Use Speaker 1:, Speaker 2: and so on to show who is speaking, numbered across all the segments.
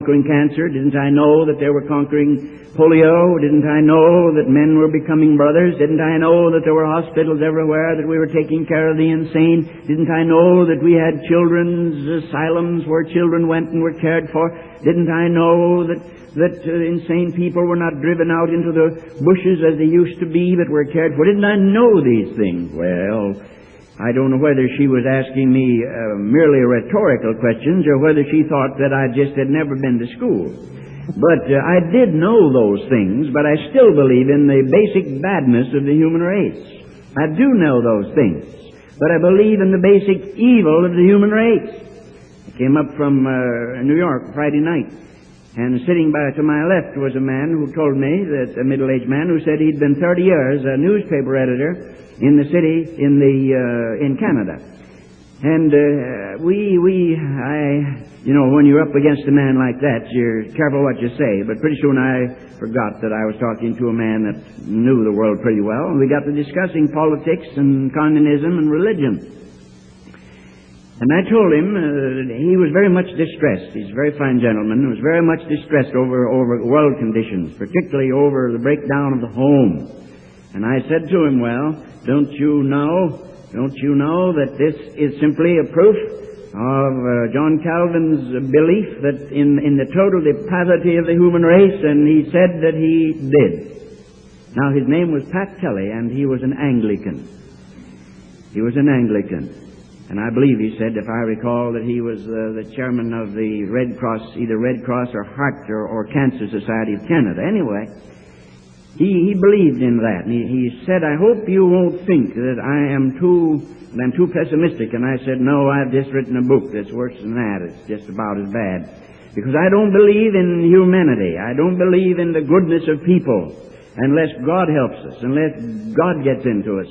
Speaker 1: conquering cancer? Didn't I know that they were conquering polio? Didn't I know that men were becoming brothers? Didn't I know that there were hospitals everywhere, that we were taking care of the insane? Didn't I know that we had children's asylums where children went and were cared for? Didn't I know that insane people were not driven out into the bushes as they used to be, but were cared for? Didn't I know these things? Well, I don't know whether she was asking me merely rhetorical questions or whether she thought that I just had never been to school. But I did know those things, but I still believe in the basic badness of the human race. I do know those things, but I believe in the basic evil of the human race. I came up from New York Friday night, and sitting to my left was a man who told me, that a middle-aged man who said he'd been 30 years a newspaper editor in the city in Canada. And when you're up against a man like that, you're careful what you say. But pretty soon I forgot that I was talking to a man that knew the world pretty well, and we got to discussing politics and communism and religion. And I told him that he was very much distressed. He's a very fine gentleman. He was very much distressed over world conditions, particularly over the breakdown of the home. And I said to him, well, don't you know that this is simply a proof of John Calvin's belief that in the total depravity of the human race? And he said that he did. Now, his name was Pat Kelly, and he was an Anglican. He was an Anglican. And I believe, he said, if I recall, that he was the chairman of the Red Cross, either Red Cross or Heart or Cancer Society of Canada. Anyway, he believed in that. And he said, I hope you won't think that I'm too pessimistic. And I said, no, I've just written a book that's worse than that. It's just about as bad. Because I don't believe in humanity. I don't believe in the goodness of people unless God helps us, unless God gets into us.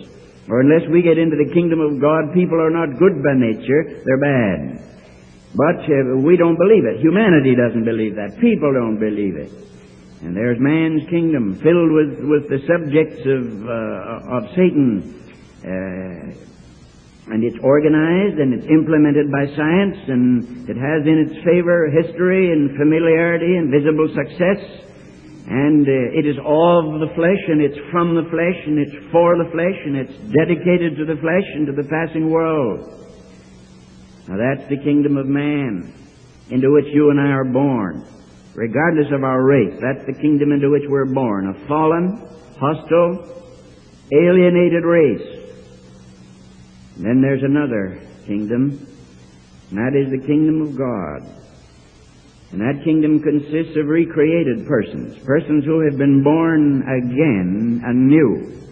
Speaker 1: Or unless we get into the kingdom of God. People are not good by nature, they're bad. But we don't believe it. Humanity doesn't believe that. People don't believe it. And there's man's kingdom filled with the subjects of Satan. And it's organized and it's implemented by science, and it has in its favor history and familiarity and visible success. And it is of the flesh, and it's from the flesh, and it's for the flesh, and it's dedicated to the flesh and to the passing world. Now that's the kingdom of man, into which you and I are born, regardless of our race. That's the kingdom into which we're born, a fallen, hostile, alienated race. And then there's another kingdom, and that is the kingdom of God. And that kingdom consists of recreated persons, persons who have been born again anew,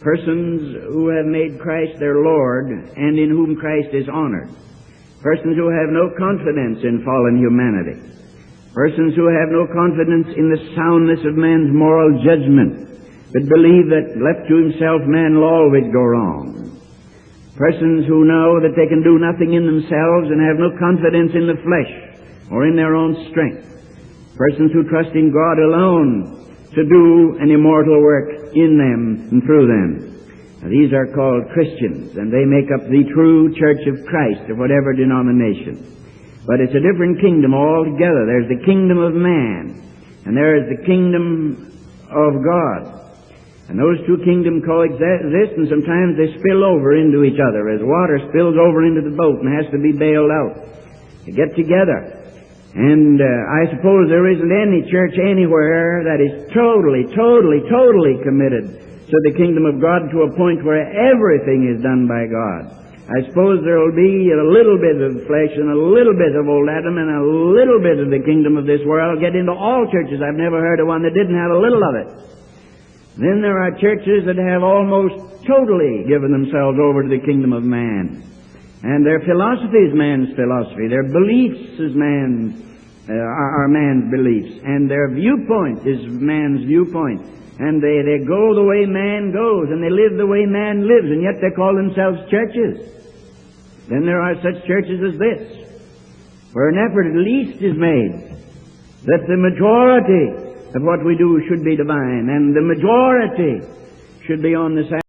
Speaker 1: persons who have made Christ their Lord and in whom Christ is honored, persons who have no confidence in fallen humanity, persons who have no confidence in the soundness of man's moral judgment, but believe that left to himself man will always go wrong, persons who know that they can do nothing in themselves and have no confidence in the flesh or in their own strength, persons who trust in God alone to do an immortal work in them and through them. Now, these are called Christians, and they make up the true church of Christ of whatever denomination. But it's a different kingdom altogether. There's the kingdom of man, and there is the kingdom of God. And those two kingdoms coexist, and sometimes they spill over into each other, as water spills over into the boat and has to be bailed out. They get together. And I suppose there isn't any church anywhere that is totally committed to the kingdom of God to a point where everything is done by God. I suppose there will be a little bit of flesh and a little bit of old Adam and a little bit of the kingdom of this world get into all churches. I've never heard of one that didn't have a little of it. Then there are churches that have almost totally given themselves over to the kingdom of man. And their philosophy is man's philosophy. Their beliefs is are man's beliefs. And their viewpoint is man's viewpoint. And they go the way man goes, and they live the way man lives, and yet they call themselves churches. Then there are such churches as this, where an effort at least is made that the majority of what we do should be divine, and the majority should be on the side